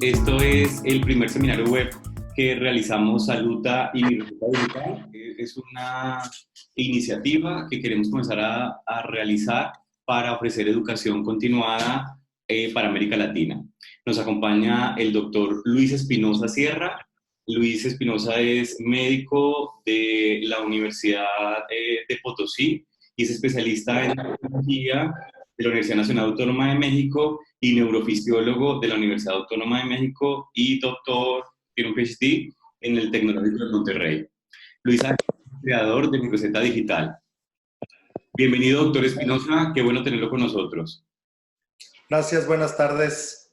Esto es el primer seminario web que realizamos Saluta y Mi Receta Digital. Es una iniciativa que queremos comenzar a realizar para ofrecer educación continuada para América Latina. Nos acompaña el doctor Luis Espinosa Sierra. Luis Espinosa es médico de la Universidad de Potosí y es especialista en neurología de la Universidad Nacional Autónoma de México y neurofisiólogo de la Universidad Autónoma de México y doctor, tiene un PhD en el Tecnológico de Monterrey. Luis es creador de Mi Receta Digital. Bienvenido, doctor Espinosa, qué bueno tenerlo con nosotros. Gracias, buenas tardes.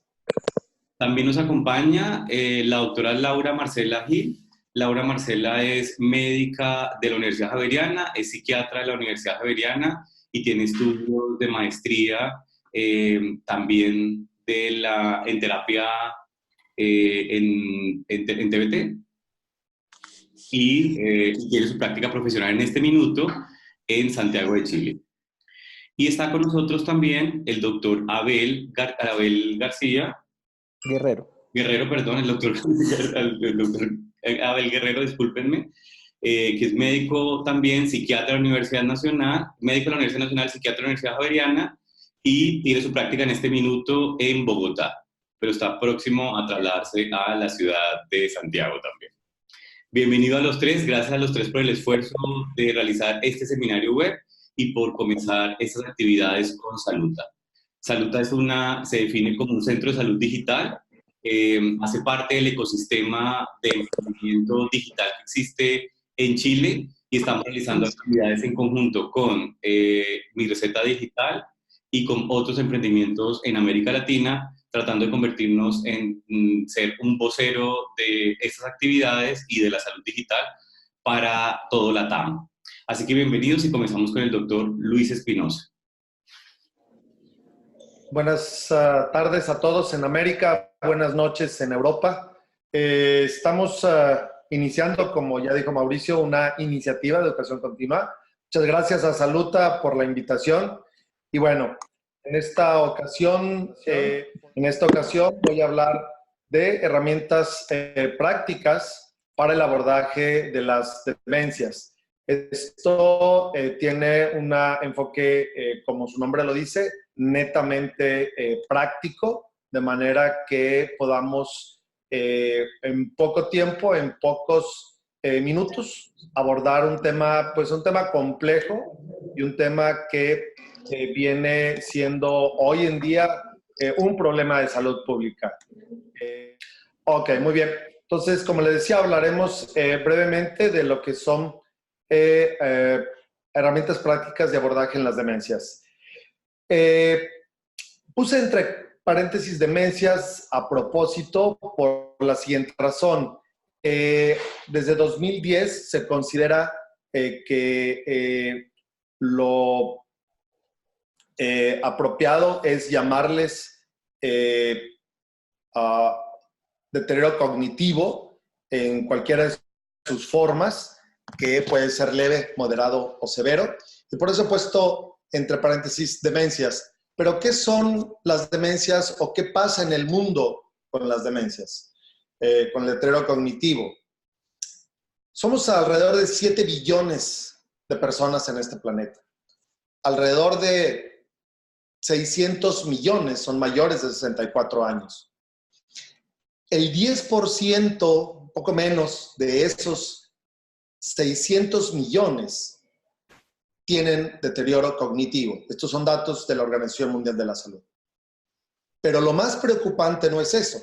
También nos acompaña la doctora Laura Marcela Gil. Laura Marcela es médica de la Universidad Javeriana, es psiquiatra de la Universidad Javeriana y tiene estudios de maestría también en terapia en TBT y tiene su práctica profesional en este minuto en Santiago de Chile. Y está con nosotros también el doctor Abel García. Guerrero, perdón, el doctor Abel Guerrero, discúlpenme, que es médico también, psiquiatra de la Universidad Nacional, médico de la Universidad Nacional, psiquiatra de la Universidad Javeriana, y tiene su práctica en este minuto en Bogotá, pero está próximo a trasladarse a la ciudad de Santiago también. Bienvenido a los tres, gracias a los tres por el esfuerzo de realizar este seminario web y por comenzar estas actividades con Saluta. Saluta se define como un centro de salud digital, hace parte del ecosistema de emprendimiento digital que existe en Chile y estamos realizando actividades en conjunto con Mi Receta Digital y con otros emprendimientos en América Latina, tratando de convertirnos en ser un vocero de estas actividades y de la salud digital para todo LATAM. Así que bienvenidos y comenzamos con el doctor Luis Espinosa. Buenas tardes a todos en América, buenas noches en Europa. Estamos iniciando, como ya dijo Mauricio, una iniciativa de educación continua. Muchas gracias a Saluta por la invitación. Y bueno, en esta ocasión voy a hablar de herramientas prácticas para el abordaje de las demencias. Esto tiene un enfoque, como su nombre lo dice, netamente práctico, de manera que podamos en poco tiempo, en pocos minutos, abordar un tema complejo y un tema que viene siendo hoy en día un problema de salud pública. Ok, muy bien. Entonces, como les decía, hablaremos brevemente de lo que son herramientas prácticas de abordaje en las demencias. Puse entre paréntesis demencias a propósito por la siguiente razón. Desde 2010 se considera que lo apropiado es llamarles deterioro cognitivo en cualquiera de sus formas, que puede ser leve, moderado o severo. Y por eso he puesto entre paréntesis demencias. Pero ¿qué son las demencias o qué pasa en el mundo con las demencias? Con el deterioro cognitivo. Somos alrededor de 7 billones de personas en este planeta. Alrededor de 600 millones son mayores de 64 años. El 10%, poco menos, de esos 600 millones tienen deterioro cognitivo. Estos son datos de la Organización Mundial de la Salud. Pero lo más preocupante no es eso.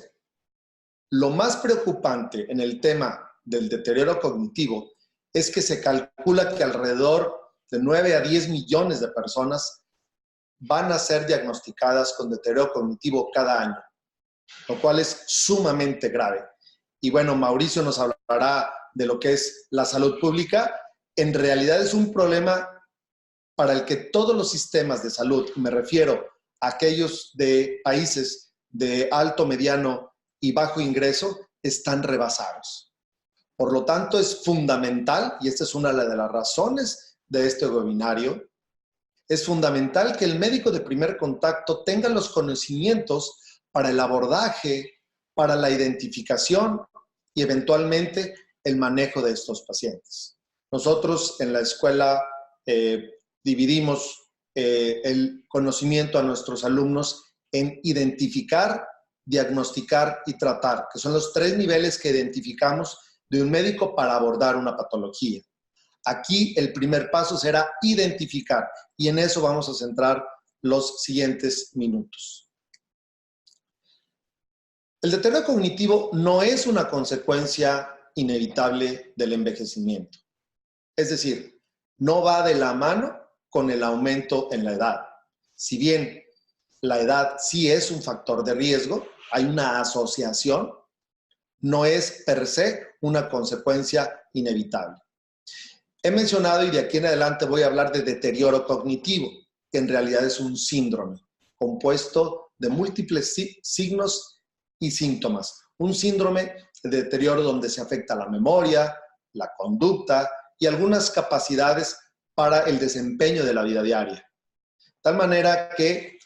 Lo más preocupante en el tema del deterioro cognitivo es que se calcula que alrededor de 9 a 10 millones de personas van a ser diagnosticadas con deterioro cognitivo cada año, lo cual es sumamente grave. Y bueno, Mauricio nos hablará de lo que es la salud pública. En realidad es un problema para el que todos los sistemas de salud, me refiero a aquellos de países de alto, mediano y bajo ingreso, están rebasados. Por lo tanto, es fundamental, y esta es una de las razones de este webinario, es fundamental que el médico de primer contacto tenga los conocimientos para el abordaje para la identificación y eventualmente el manejo de estos pacientes. Nosotros en la escuela dividimos el conocimiento a nuestros alumnos en identificar, diagnosticar y tratar, que son los 3 niveles que identificamos de un médico para abordar una patología. Aquí el primer paso será identificar y en eso vamos a centrar los siguientes minutos. El deterioro cognitivo no es una consecuencia inevitable del envejecimiento. Es decir, no va de la mano con el aumento en la edad. Si bien la edad sí es un factor de riesgo, hay una asociación, no es per se una consecuencia inevitable. He mencionado y de aquí en adelante voy a hablar de deterioro cognitivo, que en realidad es un síndrome compuesto de múltiples signos y síntomas. Un síndrome de deterioro donde se afecta la memoria, la conducta y algunas capacidades para el desempeño de la vida diaria. De tal manera que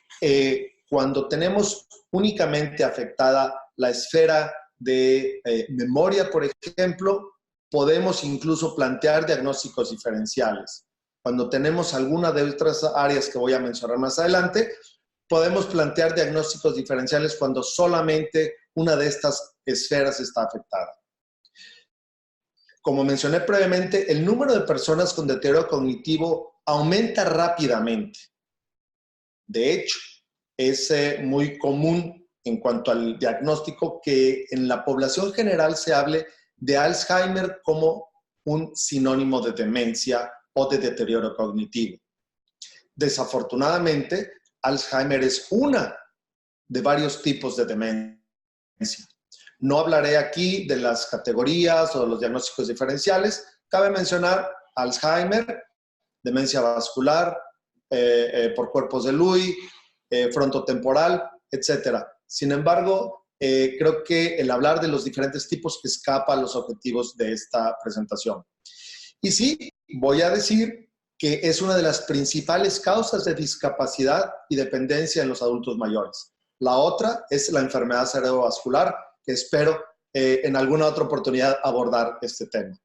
cuando tenemos únicamente afectada la esfera de memoria, por ejemplo, podemos incluso plantear diagnósticos diferenciales. Cuando tenemos alguna de otras áreas que voy a mencionar más adelante, podemos plantear diagnósticos diferenciales cuando solamente una de estas esferas está afectada. Como mencioné previamente, el número de personas con deterioro cognitivo aumenta rápidamente. De hecho, es muy común en cuanto al diagnóstico que en la población general se hable de Alzheimer como un sinónimo de demencia o de deterioro cognitivo. Desafortunadamente, Alzheimer es una de varios tipos de demencia. No hablaré aquí de las categorías o de los diagnósticos diferenciales. Cabe mencionar Alzheimer, demencia vascular, por cuerpos de Lewy, frontotemporal, etc. Sin embargo, creo que el hablar de los diferentes tipos escapa a los objetivos de esta presentación. Y sí, voy a decir que es una de las principales causas de discapacidad y dependencia en los adultos mayores. La otra es la enfermedad cerebrovascular, que espero en alguna otra oportunidad abordar este tema.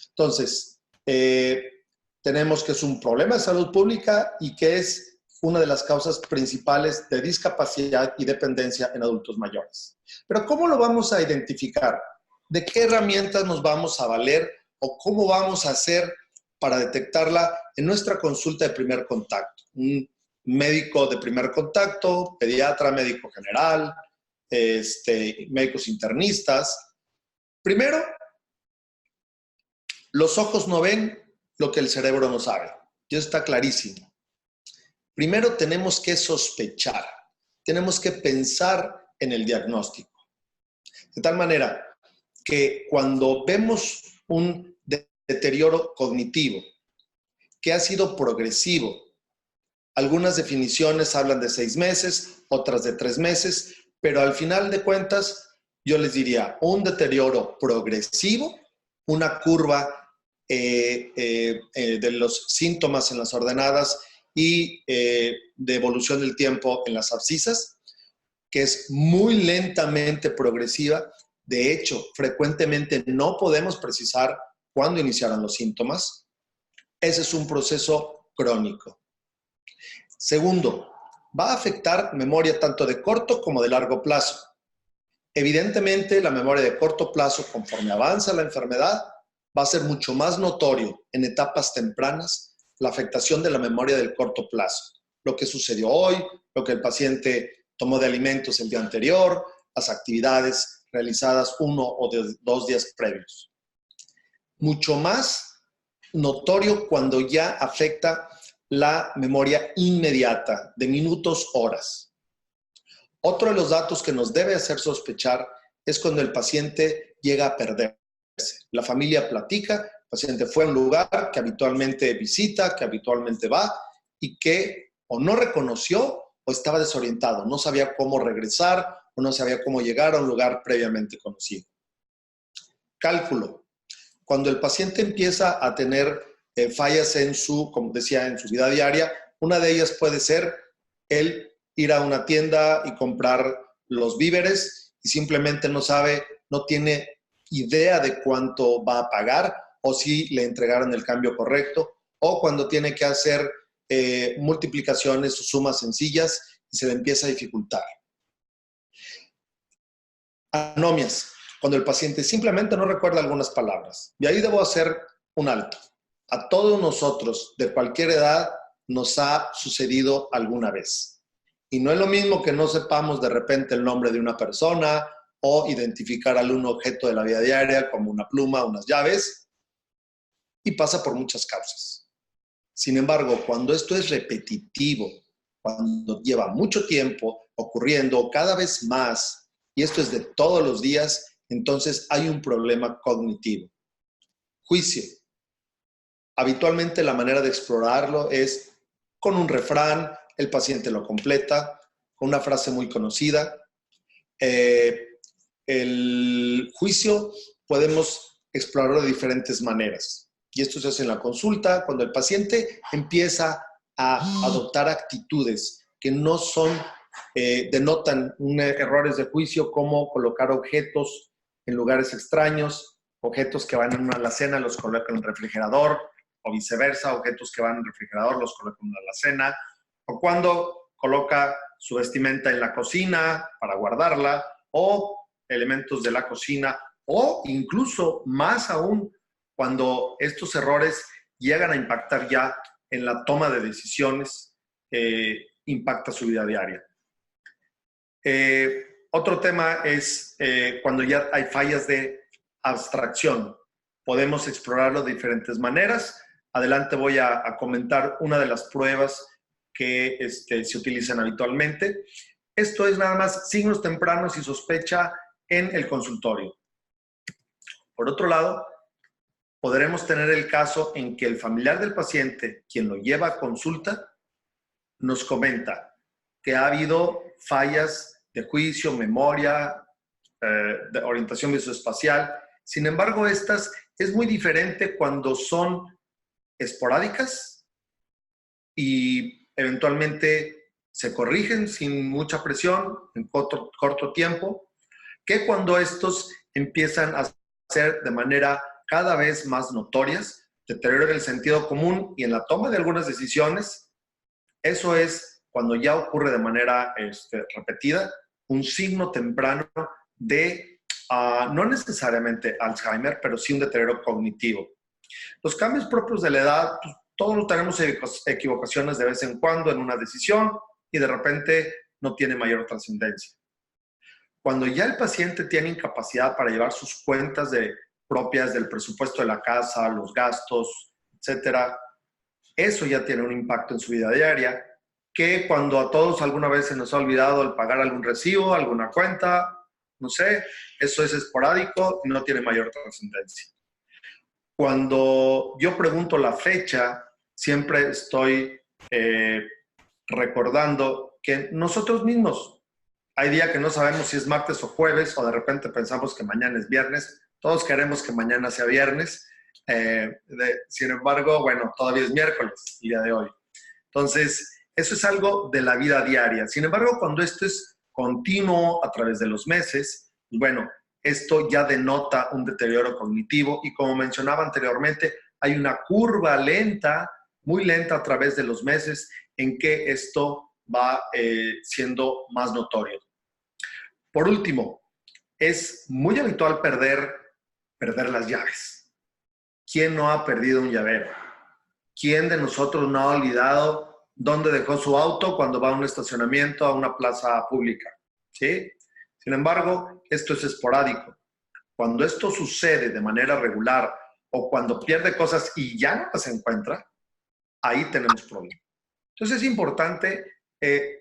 Entonces, tenemos que es un problema de salud pública y que es una de las causas principales de discapacidad y dependencia en adultos mayores. Pero ¿cómo lo vamos a identificar? ¿De qué herramientas nos vamos a valer o cómo vamos a hacer para detectarla en nuestra consulta de primer contacto? Un médico de primer contacto, pediatra, médico general, médicos internistas. Primero, los ojos no ven lo que el cerebro no sabe. Y eso está clarísimo. Primero tenemos que sospechar, tenemos que pensar en el diagnóstico. De tal manera que cuando vemos un deterioro cognitivo que ha sido progresivo, algunas definiciones hablan de 6 meses, otras de 3 meses, pero al final de cuentas yo les diría un deterioro progresivo, una curva de los síntomas en las ordenadas y de evolución del tiempo en las abscisas, que es muy lentamente progresiva. De hecho, frecuentemente no podemos precisar cuándo iniciaron los síntomas. Ese es un proceso crónico. Segundo, va a afectar memoria tanto de corto como de largo plazo. Evidentemente, la memoria de corto plazo, conforme avanza la enfermedad, va a ser mucho más notorio en etapas tempranas la afectación de la memoria del corto plazo. Lo que sucedió hoy, lo que el paciente tomó de alimentos el día anterior, las actividades realizadas 1 o 2 días previos. Mucho más notorio cuando ya afecta la memoria inmediata, de minutos, horas. Otro de los datos que nos debe hacer sospechar es cuando el paciente llega a perderse. La familia platica, el paciente fue a un lugar que habitualmente visita, que habitualmente va y que o no reconoció o estaba desorientado, no sabía cómo regresar o no sabía cómo llegar a un lugar previamente conocido. Cálculo. Cuando el paciente empieza a tener fallas en su, como decía, en su vida diaria, una de ellas puede ser el ir a una tienda y comprar los víveres y simplemente no sabe, no tiene idea de cuánto va a pagar o si le entregaron el cambio correcto, o cuando tiene que hacer multiplicaciones o sumas sencillas y se le empieza a dificultar. Anomias, cuando el paciente simplemente no recuerda algunas palabras. Y ahí debo hacer un alto. A todos nosotros, de cualquier edad, nos ha sucedido alguna vez. Y no es lo mismo que no sepamos de repente el nombre de una persona o identificar algún objeto de la vida diaria como una pluma, unas llaves, y pasa por muchas causas. Sin embargo, cuando esto es repetitivo, cuando lleva mucho tiempo ocurriendo cada vez más, y esto es de todos los días, entonces hay un problema cognitivo. Juicio. Habitualmente la manera de explorarlo es con un refrán, el paciente lo completa, con una frase muy conocida. El juicio podemos explorarlo de diferentes maneras. Y esto se hace en la consulta, cuando el paciente empieza a adoptar actitudes que no son, denotan errores de juicio, como colocar objetos en lugares extraños, objetos que van en una alacena los coloca en el refrigerador, o viceversa, objetos que van en el refrigerador los coloca en una alacena, o cuando coloca su vestimenta en la cocina para guardarla, o elementos de la cocina, o incluso más aún, cuando estos errores llegan a impactar ya en la toma de decisiones, impacta su vida diaria. Otro tema es cuando ya hay fallas de abstracción. Podemos explorarlo de diferentes maneras. Adelante voy a comentar una de las pruebas que se utilizan habitualmente. Esto es nada más signos tempranos y sospecha en el consultorio. Por otro lado, podremos tener el caso en que el familiar del paciente, quien lo lleva a consulta, nos comenta que ha habido fallas de juicio, memoria, de orientación visoespacial. Sin embargo, estas es muy diferente cuando son esporádicas y eventualmente se corrigen sin mucha presión, en corto tiempo, que cuando estos empiezan a ser de manera cada vez más notorias, deterioro del sentido común y en la toma de algunas decisiones. Eso es cuando ya ocurre de manera repetida, un signo temprano de, no necesariamente Alzheimer, pero sí un deterioro cognitivo. Los cambios propios de la edad, pues, todos tenemos equivocaciones de vez en cuando en una decisión y de repente no tiene mayor trascendencia. Cuando ya el paciente tiene incapacidad para llevar sus cuentas propias del presupuesto de la casa, los gastos, etcétera, eso ya tiene un impacto en su vida diaria, que cuando a todos alguna vez se nos ha olvidado el pagar algún recibo, alguna cuenta, no sé, eso es esporádico y no tiene mayor trascendencia. Cuando yo pregunto la fecha, siempre estoy recordando que nosotros mismos, hay días que no sabemos si es martes o jueves, o de repente pensamos que mañana es viernes. Todos queremos que mañana sea viernes. Sin embargo, bueno, todavía es miércoles, el día de hoy. Entonces, eso es algo de la vida diaria. Sin embargo, cuando esto es continuo a través de los meses, bueno, esto ya denota un deterioro cognitivo y como mencionaba anteriormente, hay una curva lenta, muy lenta a través de los meses en que esto va siendo más notorio. Por último, es muy habitual perder las llaves. ¿Quién no ha perdido un llavero? ¿Quién de nosotros no ha olvidado dónde dejó su auto cuando va a un estacionamiento, a una plaza pública? ¿Sí? Sin embargo, esto es esporádico. Cuando esto sucede de manera regular o cuando pierde cosas y ya no las encuentra, ahí tenemos problemas. Entonces es importante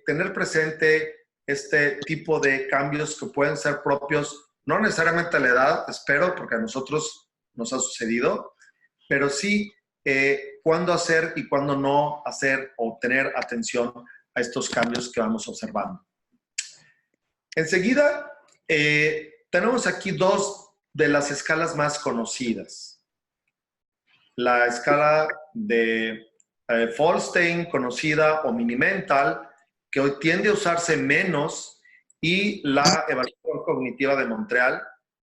tener presente este tipo de cambios que pueden ser propios, no necesariamente a la edad, espero, porque a nosotros nos ha sucedido, pero sí cuándo hacer y cuándo no hacer o tener atención a estos cambios que vamos observando. Enseguida, tenemos aquí dos de las escalas más conocidas. La escala de Feinstein, conocida, o Mini-Mental, que hoy tiende a usarse menos y la evaluación cognitiva de Montreal,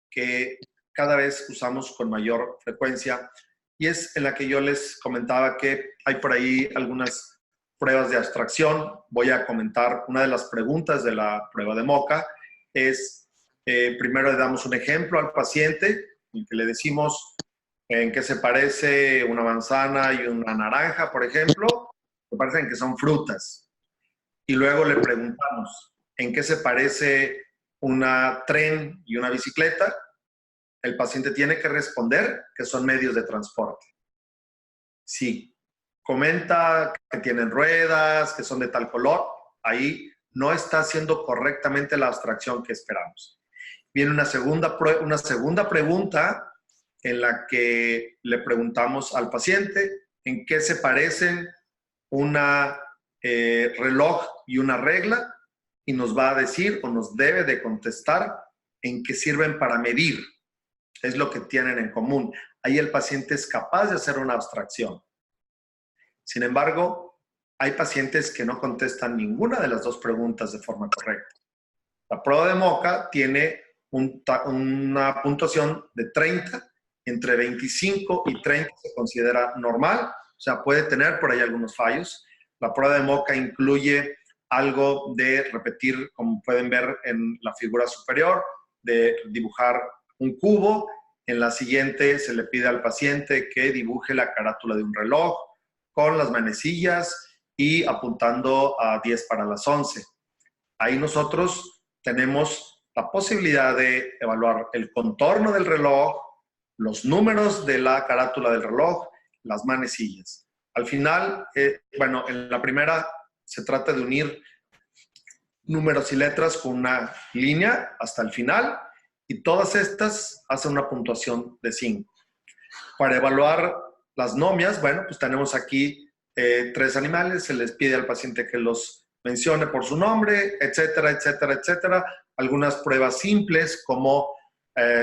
que cada vez usamos con mayor frecuencia, y es en la que yo les comentaba que hay por ahí algunas pruebas de abstracción. Voy a comentar una de las preguntas de la prueba de MoCA. Primero le damos un ejemplo al paciente, en que le decimos en qué se parece una manzana y una naranja, por ejemplo. Se parecen que son frutas. Y luego le preguntamos en qué se parece una tren y una bicicleta. El paciente tiene que responder que son medios de transporte. Si comenta que tienen ruedas, que son de tal color, ahí no está haciendo correctamente la abstracción que esperamos. Viene una segunda pregunta en la que le preguntamos al paciente en qué se parecen una reloj y una regla, y nos va a decir o nos debe de contestar en qué sirven para medir. Es lo que tienen en común. Ahí el paciente es capaz de hacer una abstracción. Sin embargo, hay pacientes que no contestan ninguna de las dos preguntas de forma correcta. La prueba de MoCA tiene una puntuación de 30. Entre 25 y 30 se considera normal, o sea, puede tener por ahí algunos fallos. La prueba de MoCA incluye algo de repetir, como pueden ver en la figura superior, de dibujar un cubo. En la siguiente se le pide al paciente que dibuje la carátula de un reloj con las manecillas y apuntando a 10 para las 11. Ahí nosotros tenemos la posibilidad de evaluar el contorno del reloj, los números de la carátula del reloj, las manecillas. Al final, en la primera se trata de unir números y letras con una línea hasta el final, y todas estas hacen una puntuación de 5. Para evaluar las nomias, bueno, pues tenemos aquí 3 animales, se les pide al paciente que los mencione por su nombre, etcétera, etcétera, etcétera. Algunas pruebas simples como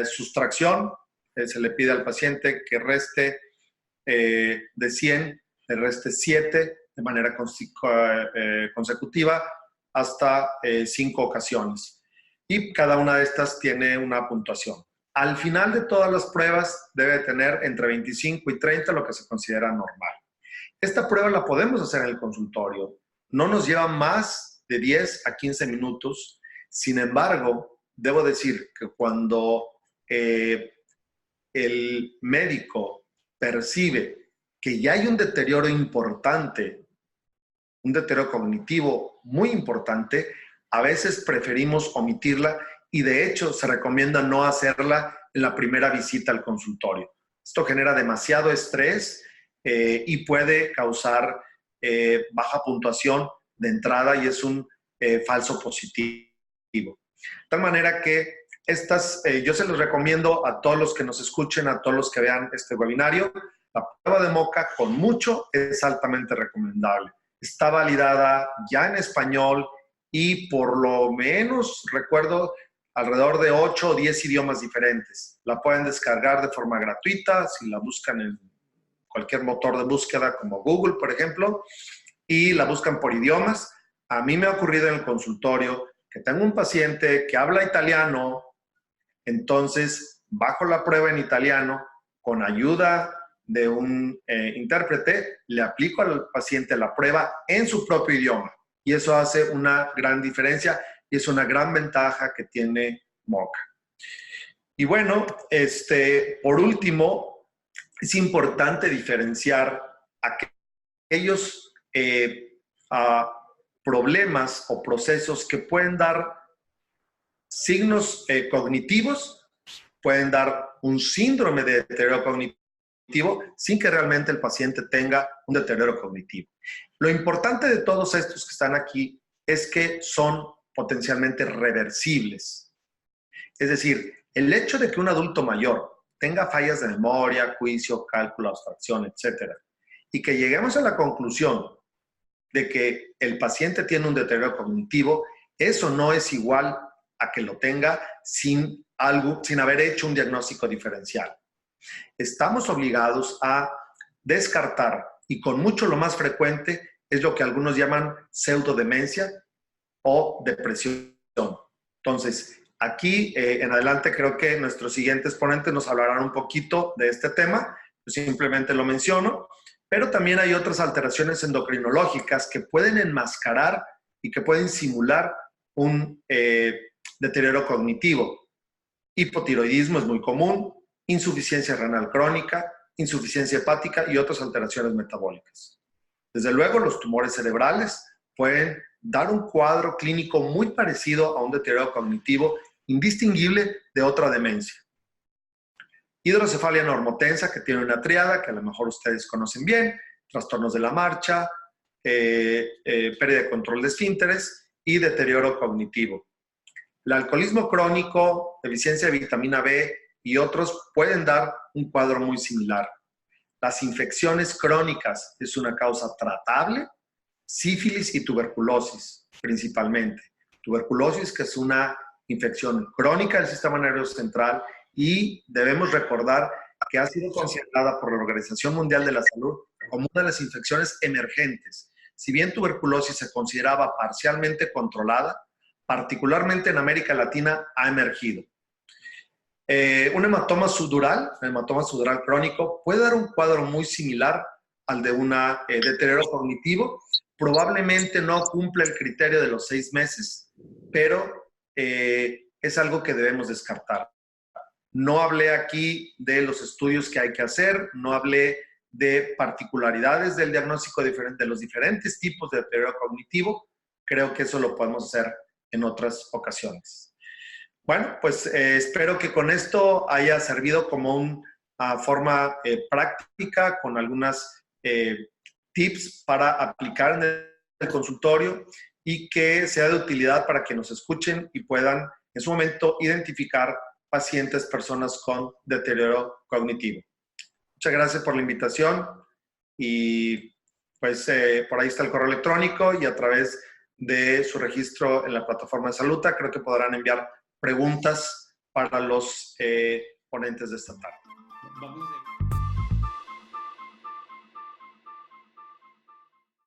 sustracción, se le pide al paciente que reste de 100, le reste 7 de manera consecutiva hasta 5 ocasiones. Y cada una de estas tiene una puntuación. Al final de todas las pruebas debe tener entre 25 y 30, lo que se considera normal. Esta prueba la podemos hacer en el consultorio. No nos lleva más de 10 a 15 minutos. Sin embargo, debo decir que cuando el médico percibe que ya hay un deterioro importante, un deterioro cognitivo muy importante, a veces preferimos omitirla, y de hecho se recomienda no hacerla en la primera visita al consultorio. Esto genera demasiado estrés y puede causar baja puntuación de entrada, y es un falso positivo. De tal manera que yo se los recomiendo a todos los que nos escuchen, a todos los que vean este webinario. La prueba de MoCA con mucho es altamente recomendable. Está validada ya en español y por lo menos, recuerdo, alrededor de 8 o 10 idiomas diferentes. La pueden descargar de forma gratuita si la buscan en cualquier motor de búsqueda como Google, por ejemplo, y la buscan por idiomas. A mí me ha ocurrido en el consultorio que tengo un paciente que habla italiano, entonces bajo la prueba en italiano con ayuda de un intérprete, le aplico al paciente la prueba en su propio idioma, y eso hace una gran diferencia y es una gran ventaja que tiene MoCA. Y bueno, por último, es importante diferenciar aquellos problemas o procesos que pueden dar signos cognitivos, pueden dar un síndrome de deterioro cognitivo sin que realmente el paciente tenga un deterioro cognitivo. Lo importante de todos estos que están aquí es que son potencialmente reversibles. Es decir, el hecho de que un adulto mayor tenga fallas de memoria, juicio, cálculo, abstracción, etcétera, y que lleguemos a la conclusión de que el paciente tiene un deterioro cognitivo, eso no es igual a que lo tenga sin haber hecho un diagnóstico diferencial. Estamos obligados a descartar, y con mucho lo más frecuente es lo que algunos llaman pseudodemencia o depresión. Entonces, aquí en adelante creo que nuestros siguientes ponentes nos hablarán un poquito de este tema. Yo simplemente lo menciono, pero también hay otras alteraciones endocrinológicas que pueden enmascarar y que pueden simular un deterioro cognitivo. Hipotiroidismo es muy común, insuficiencia renal crónica, insuficiencia hepática y otras alteraciones metabólicas. Desde luego, los tumores cerebrales pueden dar un cuadro clínico muy parecido a un deterioro cognitivo indistinguible de otra demencia. Hidrocefalia normotensa, que tiene una triada que a lo mejor ustedes conocen bien, trastornos de la marcha, pérdida de control de esfínteres y deterioro cognitivo. El alcoholismo crónico, deficiencia de vitamina B y otros pueden dar un cuadro muy similar. Las infecciones crónicas es una causa tratable, sífilis y tuberculosis principalmente. Tuberculosis, que es una infección crónica del sistema nervioso central y debemos recordar que ha sido considerada por la Organización Mundial de la Salud como una de las infecciones emergentes. Si bien tuberculosis se consideraba parcialmente controlada, particularmente en América Latina ha emergido. Un hematoma subdural crónico, puede dar un cuadro muy similar al de un deterioro cognitivo. Probablemente no cumple el criterio de los 6 meses, pero es algo que debemos descartar. No hablé aquí de los estudios que hay que hacer, no hablé de particularidades del diagnóstico de los diferentes tipos de deterioro cognitivo. Creo que eso lo podemos hacer en otras ocasiones. Bueno, pues espero que con esto haya servido como una forma práctica, con algunas tips para aplicar en el consultorio y que sea de utilidad para que nos escuchen y puedan en su momento identificar pacientes, personas con deterioro cognitivo. Muchas gracias por la invitación y pues por ahí está el correo electrónico y a través de su registro en la plataforma de Saluta creo que podrán enviar preguntas para los ponentes de esta tarde.